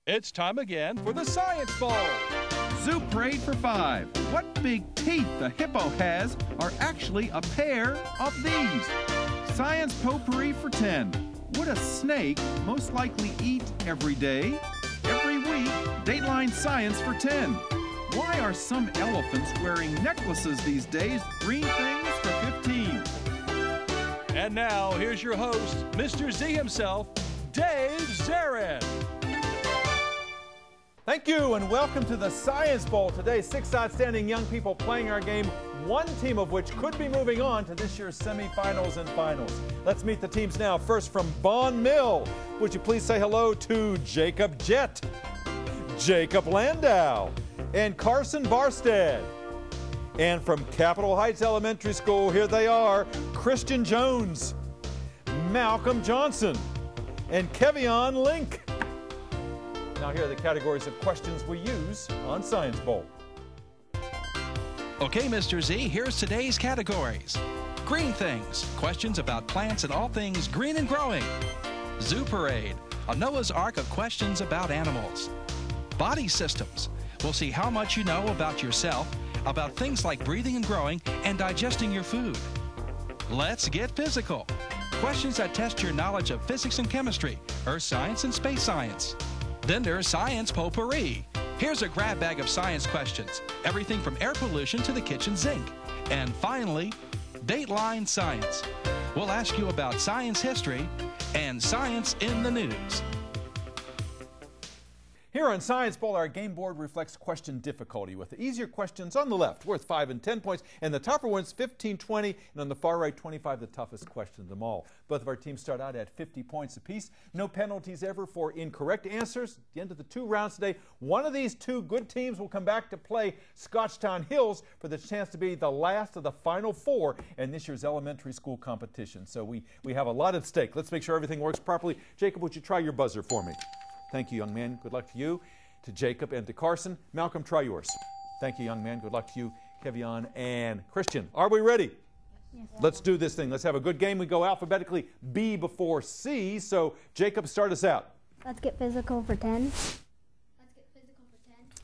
It's time again for the Science Bowl. Zoo Parade for 5. What big teeth the hippo has are actually a pair of these. Science Potpourri for 10. Would a snake most likely eat every day? Every week, Dateline Science for 10. Why are some elephants wearing necklaces these days? Green things for 15. And now, here's your host, Mr. Z himself, Dave Zarin. Thank you and welcome to the Science Bowl. Today, 6 outstanding young people playing our game, one team of which could be moving on to this year's semifinals and finals. Let's meet the teams now. First from Bond Mill, would you please say hello to Jacob Jett, Jacob Landau, and Carson Barstead. And from Capitol Heights Elementary School, here they are, Christian Jones, Malcolm Johnson, and Kevion Link. Now here are the categories of questions we use on Science Bowl. Okay, Mr. Z, here's today's categories. Green things, questions about plants and all things green and growing. Zoo Parade, a Noah's Ark of questions about animals. Body systems, we'll see how much you know about yourself, about things like breathing and growing and digesting your food. Let's get physical. Questions that test your knowledge of physics and chemistry, earth science and space science. Then there's Science Potpourri. Here's a grab bag of science questions, everything from air pollution to the kitchen sink. And finally, Dateline Science. We'll ask you about science history and science in the news. Here on Science Bowl, our game board reflects question difficulty with the easier questions on the left worth 5 and 10 points, and the tougher ones 15, 20, and on the far right 25, the toughest question of them all. Both of our teams start out at 50 points apiece. No penalties ever for incorrect answers. At the end of the 2 rounds today, one of these 2 good teams will come back to play Scotchtown Hills for the chance to be the last of the final 4 in this year's elementary school competition. So we have a lot at stake. Let's make sure everything works properly. Jacob, would you try your buzzer for me? Thank you, young man. Good luck to you, to Jacob, and to Carson. Malcolm, try yours. Thank you, young man. Good luck to you, Kevion and Christian. Are we ready? Yes. Let's do this thing. Let's have a good game. We go alphabetically B before C. So, Jacob, start us out. Let's get physical for 10.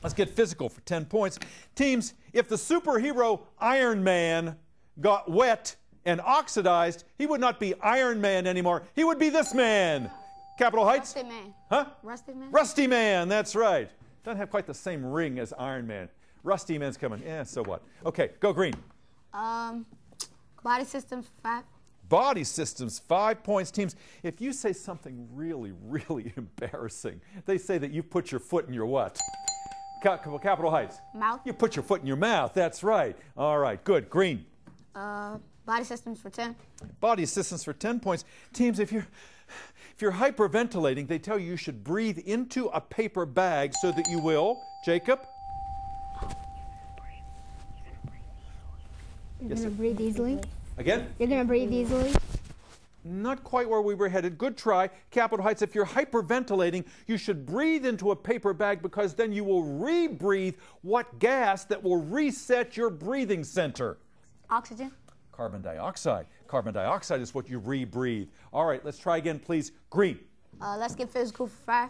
Let's get physical for 10 points. Teams, if the superhero Iron Man got wet and oxidized, he would not be Iron Man anymore. He would be this man. Capitol Heights? Rusty Man. Huh? Rusty Man? Rusty Man, that's right. Doesn't have quite the same ring as Iron Man. Rusty Man's coming. Yeah, so what? Okay, go green. Body systems, 5. Body systems, 5 points. Teams, if you say something really, really embarrassing, they say that you put your foot in your what? Capitol Heights. Mouth. You put your foot in your mouth, that's right. All right, good. Green. Body systems for 10. Body systems for 10 points. Teams, if you're hyperventilating, they tell you should breathe into a paper bag so that you will. Jacob? You're going to breathe easily? Again? You're going to breathe easily? Not quite where we were headed. Good try. Capitol Heights, if you're hyperventilating, you should breathe into a paper bag because then you will rebreathe what gas that will reset your breathing center? Oxygen. Carbon dioxide. Carbon dioxide is what you rebreathe. All right, let's try again, please. Green. Let's get physical for 5.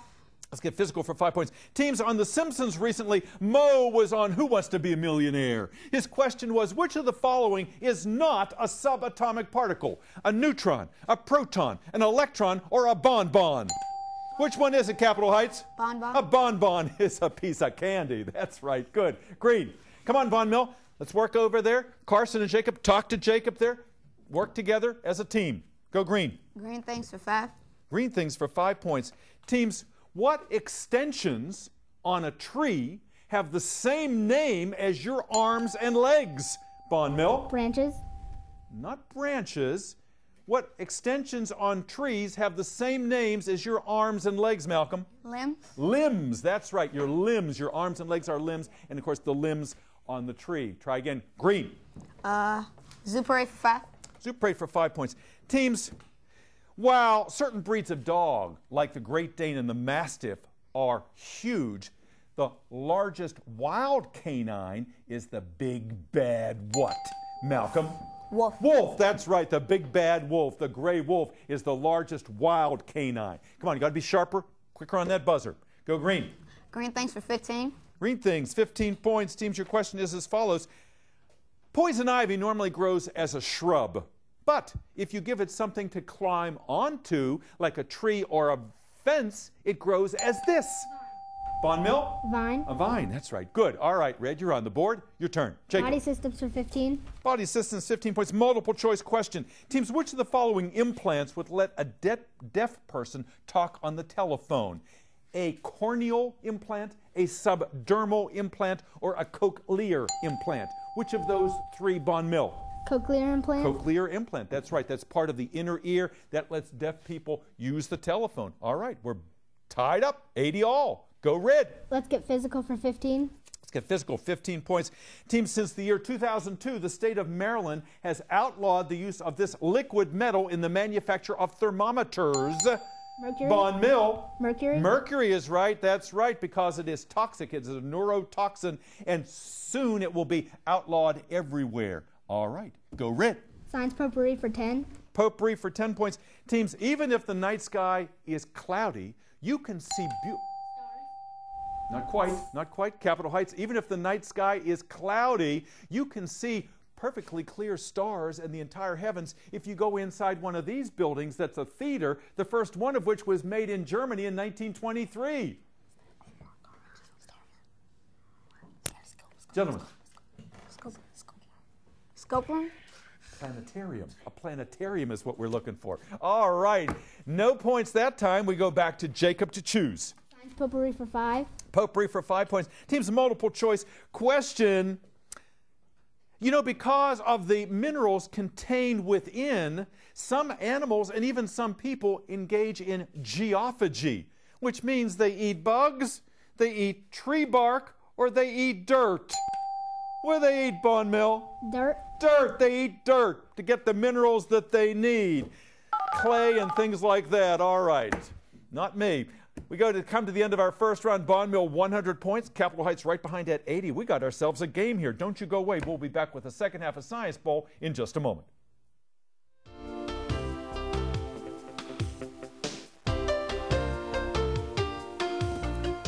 Let's get physical for 5 points. Teams, on The Simpsons recently, Moe was on Who Wants to Be a Millionaire? His question was, which of the following is not a subatomic particle? A neutron, a proton, an electron, or a bonbon? Which one is it, Capitol Heights? Bonbon. A bonbon is a piece of candy. That's right. Good. Green. Come on, Von Mill. Let's work over there. Carson and Jacob, talk to Jacob there. Work together as a team. Go green. Green things for 5. Green things for 5 points. Teams, what extensions on a tree have the same name as your arms and legs? Bond Mill. Branches. Not branches. What extensions on trees have the same names as your arms and legs, Malcolm? Limbs. Limbs. That's right. Your limbs. Your arms and legs are limbs. And, of course, the limbs on the tree. Try again. Green. Zoo Parade for 5. Zoo Parade for 5 points. Teams, while certain breeds of dog, like the Great Dane and the Mastiff, are huge, the largest wild canine is the big bad what, Malcolm? Wolf. Wolf, that's right, the big bad wolf. The gray wolf is the largest wild canine. Come on, you got to be sharper, quicker on that buzzer. Go green. Green things for 15. Green things, 15 points. Teams, your question is as follows. Poison ivy normally grows as a shrub, but if you give it something to climb onto, like a tree or a fence, it grows as this. Bond Mill? Vine. A vine, that's right. Good. All right, Red, you're on the board. Your turn. Jacob. Body systems for 15. Body systems, 15 points. Multiple choice question. Teams, which of the following implants would let a deaf person talk on the telephone? A corneal implant, a subdermal implant, or a cochlear implant? Which of those three, Bond Mill? Cochlear implant. Cochlear implant, that's right. That's part of the inner ear that lets deaf people use the telephone. All right, we're tied up, 80 all. Go Red. Let's get physical for 15. Let's get physical, 15 points. Teams, since the year 2002, the state of Maryland has outlawed the use of this liquid metal in the manufacture of thermometers. Mercury. Bond Mill. Mercury. Mercury is right. That's right, because it is toxic. It's a neurotoxin, and soon it will be outlawed everywhere. All right, go Red. Science potpourri for 10. Potpourri for 10 points. Teams, even if the night sky is cloudy, you can see Not quite. Capitol Heights. Even if the night sky is cloudy, you can see perfectly clear stars and the entire heavens if you go inside one of these buildings that's a theater, the first one of which was made in Germany in 1923. Gentlemen. Scope room. Planetarium. A planetarium is what we're looking for. All right. No points that time. We go back to Jacob to choose. Science potpourri for 5. Potpourri for 5 points. Teams, multiple choice question. You know, because of the minerals contained within, some animals and even some people engage in geophagy, which means they eat bugs, they eat tree bark, or they eat dirt. What do they eat, Bond Mill? Dirt. Dirt. They eat dirt to get the minerals that they need. Clay and things like that. All right. Not me. We come to the end of our first round. Bond Mill 100 points. Capitol Heights right behind at 80. We got ourselves a game here. Don't you go away. We'll be back with the second half of Science Bowl in just a moment.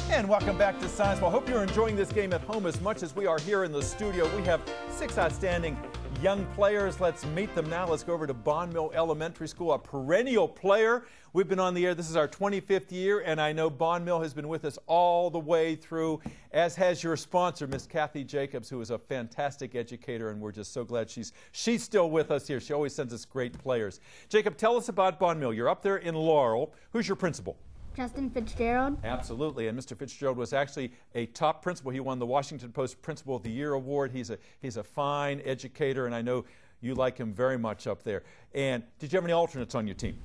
And welcome back to Science Bowl. Hope you're enjoying this game at home as much as we are here in the studio. We have 6 outstanding young players. Let's meet them now. Let's go over to Bond Mill Elementary School, a perennial player. We've been on the air. This is our 25th year, and I know Bond Mill has been with us all the way through, as has your sponsor, Miss Kathy Jacobs, who is a fantastic educator, and we're just so glad she's still with us here. She always sends us great players. Jacob, tell us about Bond Mill. You're up there in Laurel. Who's your principal? Justin Fitzgerald. Absolutely, and Mr. Fitzgerald was actually a top principal. He won the Washington Post Principal of the Year award. He's a fine educator, and I know you like him very much up there. And did you have any alternates on your team?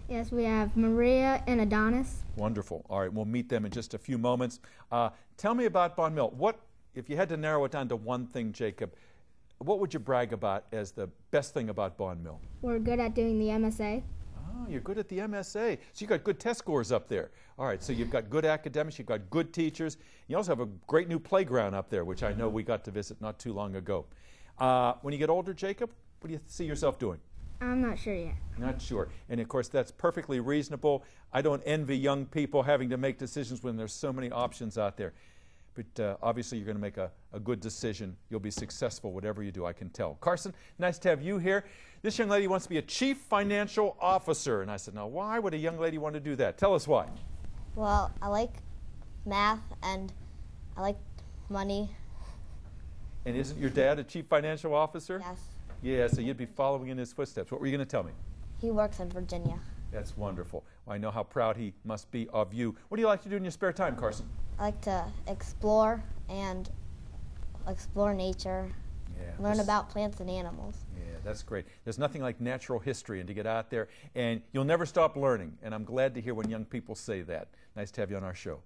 Yes, we have Maria and Adonis. Wonderful. All right, we'll meet them in just a few moments. Tell me about Bond Mill. What, if you had to narrow it down to one thing, Jacob, what would you brag about as the best thing about Bond Mill? We're good at doing the MSA. Oh, you're good at the MSA. So you've got good test scores up there. All right, so you've got good academics, you've got good teachers. You also have a great new playground up there, which I know we got to visit not too long ago. When you get older, Jacob, what do you see yourself doing? I'm not sure yet. Not sure. And, of course, that's perfectly reasonable. I don't envy young people having to make decisions when there's so many options out there. But obviously you're going to make a good decision. You'll be successful, whatever you do, I can tell. Carson, nice to have you here. This young lady wants to be a chief financial officer. And I said, now, why would a young lady want to do that? Tell us why. Well, I like math and I like money. And isn't your dad a chief financial officer? Yes. Yeah, so you'd be following in his footsteps. What were you going to tell me? He works in Virginia. That's wonderful. Well, I know how proud he must be of you. What do you like to do in your spare time, Carson? I like to explore and explore nature, learn about plants and animals. Yeah, that's great. There's nothing like natural history and to get out there, and you'll never stop learning, and I'm glad to hear when young people say that. Nice to have you on our show.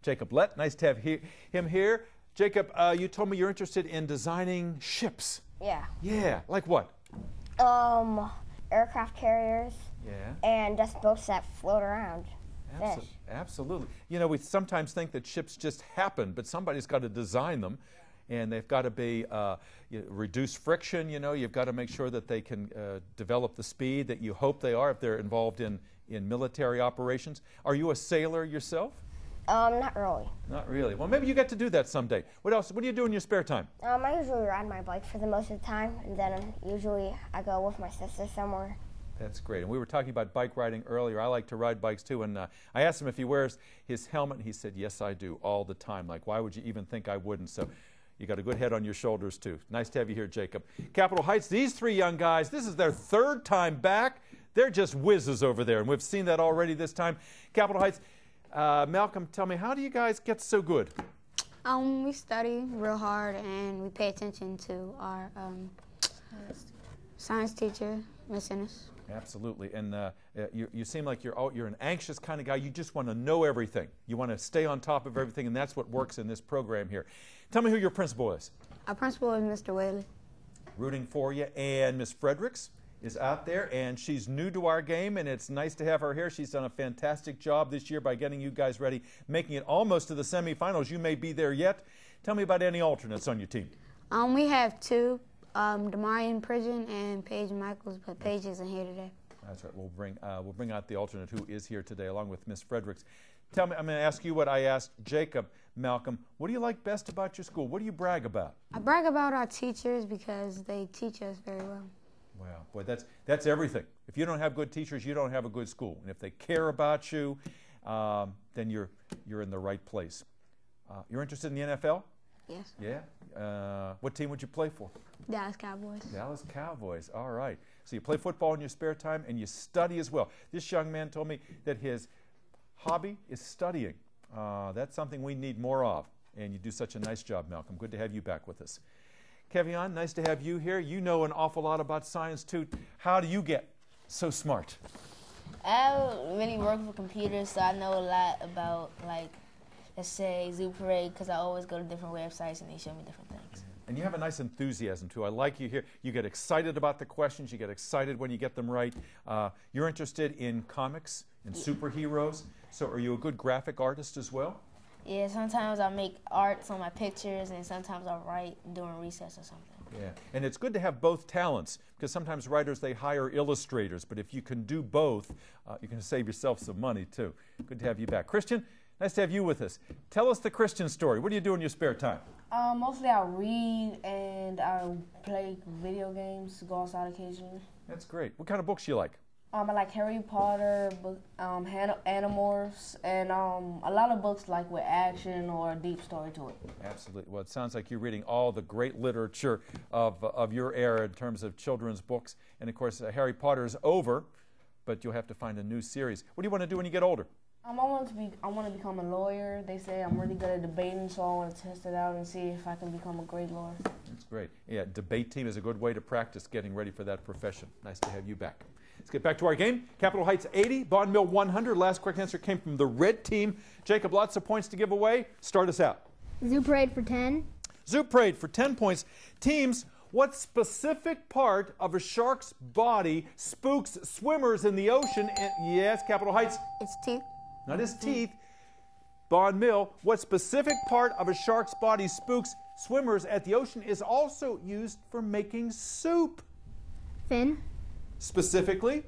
Jacob Lett, nice to have him here. Jacob, you told me you're interested in designing ships. Yeah. Yeah, like what? Aircraft carriers. Yeah. And just boats that float around. Fish. Absolutely. You know, we sometimes think that ships just happen, but somebody's got to design them, and they've got to be reduce friction. You know, you've got to make sure that they can develop the speed that you hope they are if they're involved in military operations. Are you a sailor yourself? Not really. Not really. Well, maybe you get to do that someday. What else? What do you do in your spare time? I usually ride my bike for the most of the time, and then usually I go with my sister somewhere. That's great. And we were talking about bike riding earlier. I like to ride bikes too. And I asked him if he wears his helmet. And he said, yes, I do, all the time. Like, why would you even think I wouldn't? So you got a good head on your shoulders too. Nice to have you here, Jacob. Capitol Heights, these three young guys, this is their third time back. They're just whizzes over there. And we've seen that already this time. Capitol Heights, Malcolm, tell me, how do you guys get so good? We study real hard and we pay attention to our science teacher, Miss Ennis. Absolutely. And you seem like you're an anxious kind of guy. You just want to know everything. You want to stay on top of everything, and that's what works in this program here. Tell me who your principal is. Our principal is Mr. Whaley. Rooting for you. And Miss Fredericks is out there, and she's new to our game, and it's nice to have her here. She's done a fantastic job this year by getting you guys ready, making it almost to the semifinals. You may be there yet. Tell me about any alternates on your team. We have two, Damari in prison and Paige Michaels, but Paige isn't here today. That's right. We'll bring out the alternate who is here today, along with Miss Fredericks. Tell me, I'm going to ask you what I asked Jacob. Malcolm, what do you like best about your school? What do you brag about? I brag about our teachers because they teach us very well. Wow, boy, that's everything. If you don't have good teachers, you don't have a good school. And if they care about you, then you're in the right place. You're interested in the NFL? Yes. Yeah? What team would you play for? Dallas Cowboys. Dallas Cowboys, all right. So you play football in your spare time and you study as well. This young man told me that his hobby is studying. That's something we need more of. And you do such a nice job, Malcolm. Good to have you back with us. Kevion, nice to have you here. You know an awful lot about science, too. How do you get so smart? I really work with computers, so I know a lot about, like, let's say, Zoo Parade, because I always go to different websites and they show me different things. And you have a nice enthusiasm, too. I like you here. You get excited about the questions. You get excited when you get them right. You're interested in comics and superheroes. So are you a good graphic artist as well? Yeah, sometimes I make arts on my pictures, and sometimes I write during recess or something. Yeah, and it's good to have both talents, because sometimes writers, they hire illustrators. But if you can do both, you can save yourself some money, too. Good to have you back. Christian, nice to have you with us. Tell us the Christian story. What do you do in your spare time? Mostly I read and I play video games, go outside occasionally. That's great. What kind of books do you like? I like Harry Potter, Animorphs, and a lot of books like with action or a deep story to it. Absolutely. Well, it sounds like you're reading all the great literature of your era in terms of children's books. And, of course, Harry Potter is over, but you'll have to find a new series. What do you want to do when you get older? I want to become a lawyer. They say I'm really good at debating, so I want to test it out and see if I can become a great lawyer. That's great. Yeah, debate team is a good way to practice getting ready for that profession. Nice to have you back. Let's get back to our game. Capitol Heights 80, Bond Mill 100. Last correct answer came from the red team. Jacob, lots of points to give away. Start us out. Zoo Parade for 10. Zoo Parade for 10 points. Teams, what specific part of a shark's body spooks swimmers in the ocean? Yes, Capitol Heights. Its teeth. Not his teeth. Bond Mill, what specific part of a shark's body spooks swimmers at the ocean is also used for making soup? Fin. Specifically?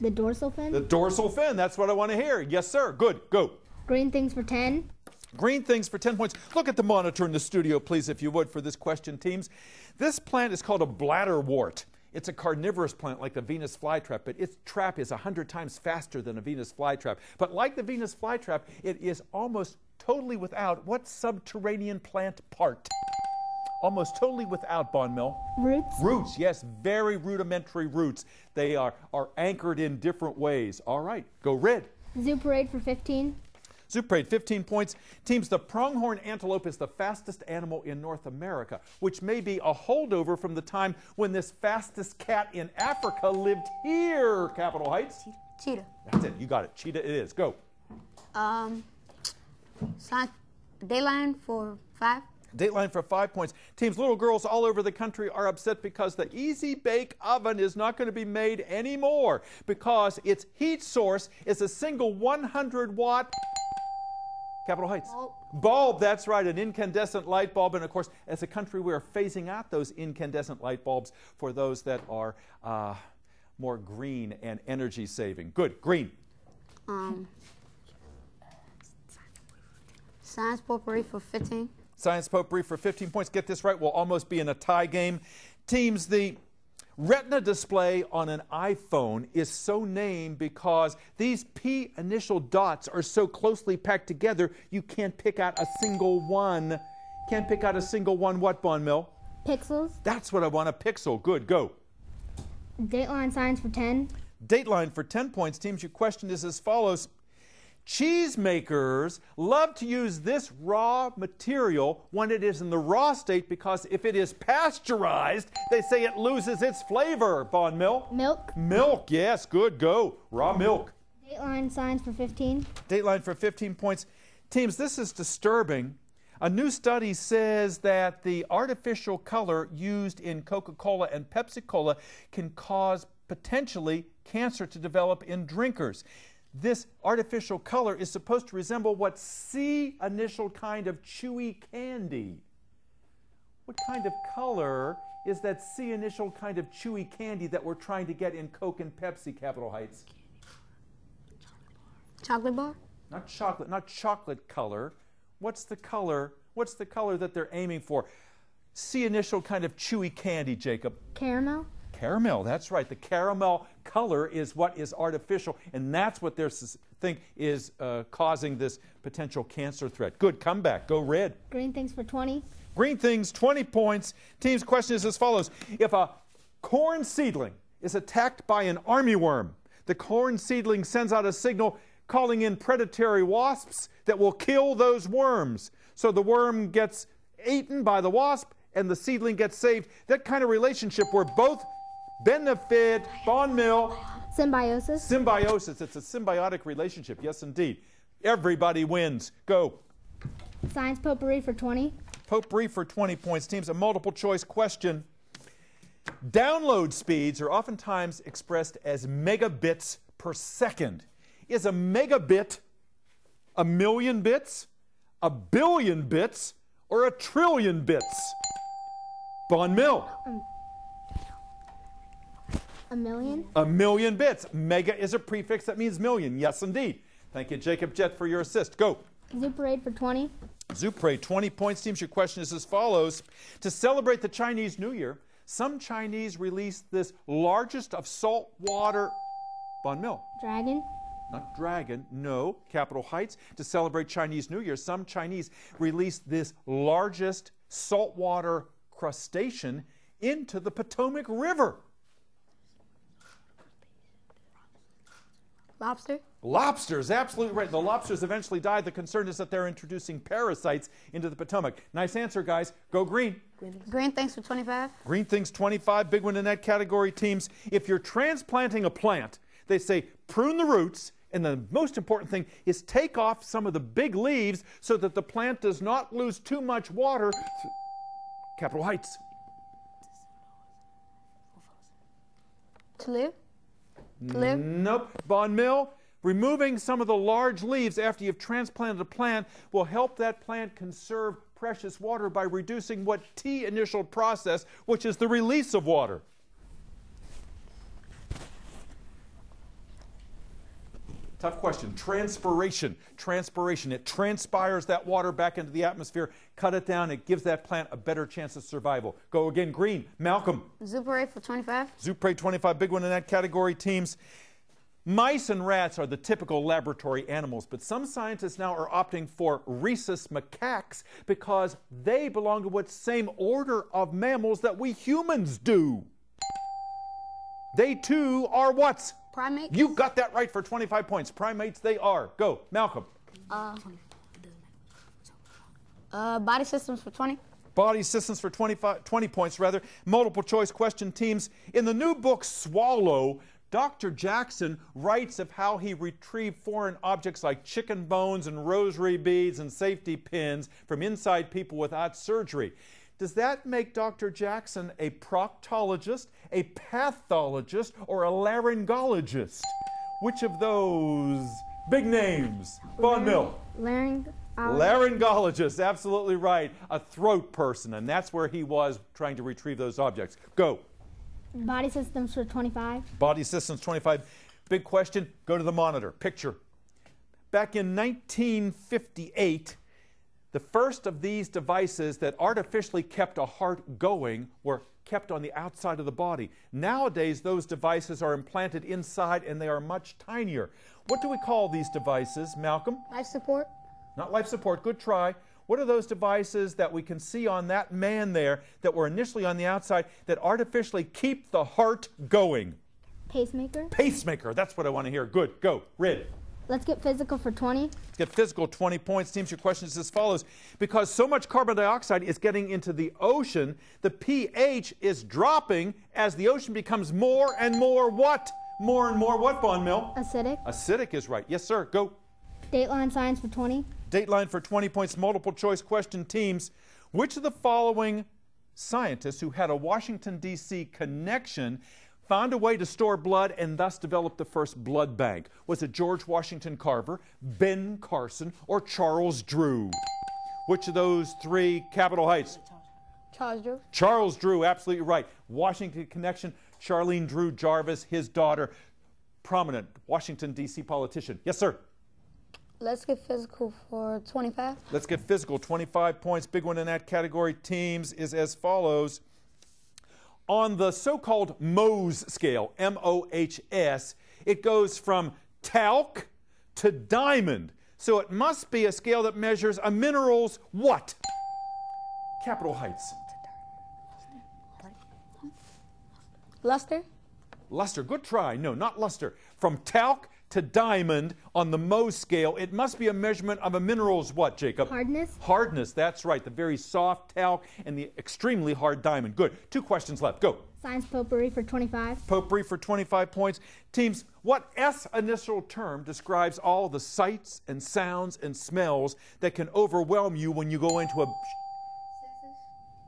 The dorsal fin. The dorsal fin. That's what I want to hear. Yes, sir. Good. Go. Green things for 10. Green things for 10 points. Look at the monitor in the studio, please, if you would, for this question, teams. This plant is called a bladderwort. It's a carnivorous plant like the Venus flytrap, but its trap is 100 times faster than a Venus flytrap. But like the Venus flytrap, it is almost totally without what subterranean plant part? Almost totally without, Bond Mill. Roots. Roots, yes, very rudimentary roots. They are anchored in different ways. All right, go red. Zoo Parade for 15. Zoo Parade, 15 points. Teams, the pronghorn antelope is the fastest animal in North America, which may be a holdover from the time when this fastest cat in Africa lived here, Capitol Heights. Cheetah. That's it. You got it. Cheetah it is. Go. Dayline for 5. Dateline for 5 points. Teams, little girls all over the country are upset because the Easy Bake Oven is not going to be made anymore because its heat source is a single 100-watt Capitol Heights. Bulb, that's right, an incandescent light bulb. And, of course, as a country, we are phasing out those incandescent light bulbs for those that are more green and energy-saving. Good. Green. Science potpourri for 15. Science potpourri for 15 points. Get this right, we'll almost be in a tie game. Teams, the Retina display on an iPhone is so named because these P initial dots are so closely packed together, you can't pick out a single one. Can't pick out a single one. What, Bon Mill? Pixels. That's what I want, a pixel. Good, go. Dateline science for 10. Dateline for 10 points. Teams, your question is as follows. Cheesemakers love to use this raw material when it is in the raw state because if it is pasteurized, they say it loses its flavor. Bon Mill? Milk. Milk, yes, good, go. Raw milk. Dateline science for 15. Dateline for 15 points. Teams, this is disturbing. A new study says that the artificial color used in Coca-Cola and Pepsi-Cola can cause potentially cancer to develop in drinkers. This artificial color is supposed to resemble what C initial kind of chewy candy. What kind of color is that C initial kind of chewy candy that we're trying to get in Coke and Pepsi, Capitol Heights? Chocolate bar? Not chocolate color. What's the color that they're aiming for? C initial kind of chewy candy, Jacob. Caramel. Caramel, that's right. The caramel color is what is artificial, and that's what they think is causing this potential cancer threat. Good comeback. Go red. Green things for 20. Green things, 20 points. Team's question is as follows. If a corn seedling is attacked by an armyworm, the corn seedling sends out a signal calling in predatory wasps that will kill those worms. So the worm gets eaten by the wasp and the seedling gets saved. That kind of relationship where both benefit. Bon Mill. Symbiosis. Symbiosis. It's a symbiotic relationship. Yes, indeed. Everybody wins. Go. Science potpourri for 20. Potpourri for 20 points. Teams, a multiple choice question. Download speeds are oftentimes expressed as megabits per second. Is a megabit a million bits, a billion bits, or a trillion bits? Bon Mill. A million? A million bits. Mega is a prefix that means million. Yes, indeed. Thank you, Jacob Jett, for your assist. Go. Zoo parade for 20. Zoo parade, 20 points. Teams, your question is as follows. To celebrate the Chinese New Year, some Chinese release this largest of saltwater... Bon Mill. Dragon. Not dragon, no. Capitol Heights. To celebrate Chinese New Year, some Chinese release this largest saltwater crustacean into the Potomac River. Lobster? Lobsters, absolutely right. The lobsters eventually died. The concern is that they're introducing parasites into the Potomac. Nice answer, guys. Go green. Green things for 25. Green things, 25. Big one in that category, teams. If you're transplanting a plant, they say prune the roots, and the most important thing is take off some of the big leaves so that the plant does not lose too much water. Capitol Heights. To live? Nope. Bon Mill, removing some of the large leaves after you've transplanted a plant will help that plant conserve precious water by reducing what T initial process, which is the release of water. Tough question. Transpiration. Transpiration. It transpires that water back into the atmosphere. Cut it down. It gives that plant a better chance of survival. Go again. Green. Malcolm. Zoo parade for 25. Zoo parade 25. Big one in that category, teams. Mice and rats are the typical laboratory animals, but some scientists now are opting for rhesus macaques because they belong to what same order of mammals that we humans do. They too are what? Primates? You got that right for 25 points. Primates they are. Go, Malcolm. Body systems for 20. Body systems for 20 points, rather. Multiple choice question, teams. In the new book, Swallow, Dr. Jackson writes of how he retrieved foreign objects like chicken bones and rosary beads and safety pins from inside people without surgery. Does that make Dr. Jackson a proctologist, a pathologist, or a laryngologist? Which of those big names? Bon Mill. Laryngologist, absolutely right. A throat person, and that's where he was trying to retrieve those objects. Go. Body systems for 25. Body systems, 25. Big question. Go to the monitor. Picture. Back in 1958, the first of these devices that artificially kept a heart going were kept on the outside of the body. Nowadays, those devices are implanted inside and they are much tinier. What do we call these devices, Malcolm? Life support. Not life support, good try. What are those devices that we can see on that man there that were initially on the outside that artificially keep the heart going? Pacemaker. Pacemaker, that's what I want to hear. Good, go, Rid. Let's get physical for 20. Let's get physical, 20 points. Teams, your question is as follows. Because so much carbon dioxide is getting into the ocean, the pH is dropping as the ocean becomes more and more what? More and more what, Von Mill? Acidic. Acidic is right. Yes, sir, go. Dateline science for 20. Dateline for 20 points, multiple choice question. Teams, which of the following scientists who had a Washington, D.C. connection found a way to store blood and thus developed the first blood bank? Was it George Washington Carver, Ben Carson, or Charles Drew? Which of those three? Capitol Heights. Charles Drew. Charles Drew, absolutely right. Washington connection, Charlene Drew Jarvis, his daughter, prominent Washington, D.C. politician. Yes, sir. Let's get physical for 25. Let's get physical, 25 points. Big one in that category, teams, is as follows. On the so-called Mohs scale, M-O-H-S, it goes from talc to diamond. So it must be a scale that measures a mineral's what? Capitol Heights. Luster. Luster, good try. No, not luster. From talc to diamond on the Mohs scale, it must be a measurement of a mineral's what, Jacob? Hardness. Hardness, that's right. The very soft talc and the extremely hard diamond. Good. 2 questions left. Go. Science potpourri for 25. Potpourri for 25 points. Teams, what S initial term describes all the sights and sounds and smells that can overwhelm you when you go into a...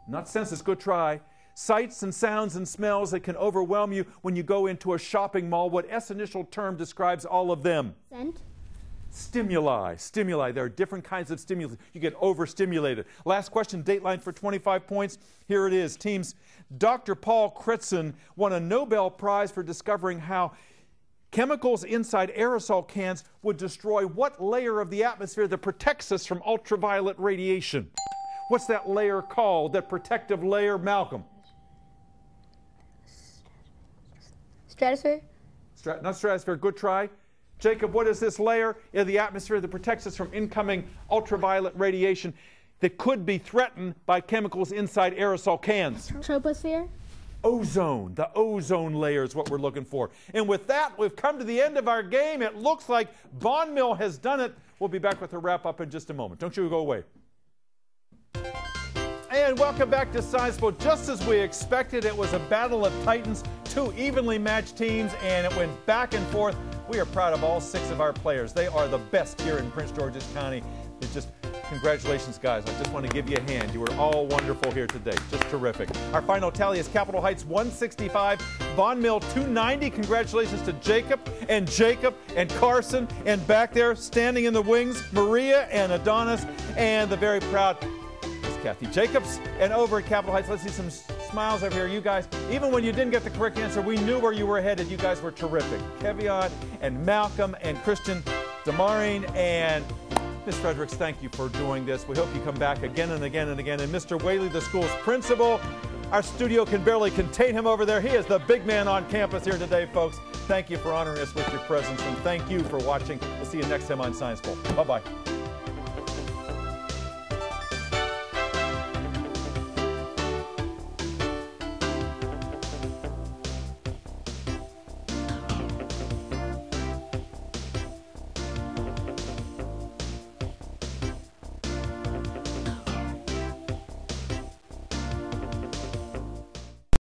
Not senses, good try. Sights and sounds and smells that can overwhelm you when you go into a shopping mall. What S initial term describes all of them? Scent. Stimuli. Stimuli. There are different kinds of stimuli. You get overstimulated. Last question, Dateline for 25 points. Here it is. Teams, Dr. Paul Crutzen won a Nobel Prize for discovering how chemicals inside aerosol cans would destroy what layer of the atmosphere that protects us from ultraviolet radiation? What's that layer called, that protective layer, Malcolm? Stratosphere? Not stratosphere, good try. Jacob, what is this layer in the atmosphere that protects us from incoming ultraviolet radiation that could be threatened by chemicals inside aerosol cans? Troposphere. Ozone. The ozone layer is what we're looking for. And with that, we've come to the end of our game. It looks like Von Mill has done it. We'll be back with a wrap-up in just a moment. Don't you go away. And welcome back to Science Bowl. Just as we expected, it was a battle of titans, 2 evenly matched teams, and it went back and forth. We are proud of all 6 of our players. They are the best here in Prince George's County. It's just, congratulations, guys. I just want to give you a hand. You were all wonderful here today. Just terrific. Our final tally is Capitol Heights 165, Von Mill 290. Congratulations to Jacob and Carson, and back there standing in the wings, Maria and Adonis, and the very proud Kathy Jacobs. And over at Capitol Heights, let's see some smiles over here. You guys, even when you didn't get the correct answer, we knew where you were headed. You guys were terrific. Kevion and Malcolm and Christian Demarine and Ms. Fredericks, thank you for doing this. We hope you come back again and again and again. And Mr. Whaley, the school's principal, our studio can barely contain him over there. He is the big man on campus here today, folks. Thank you for honoring us with your presence, and thank you for watching. We'll see you next time on Science Bowl. Bye-bye.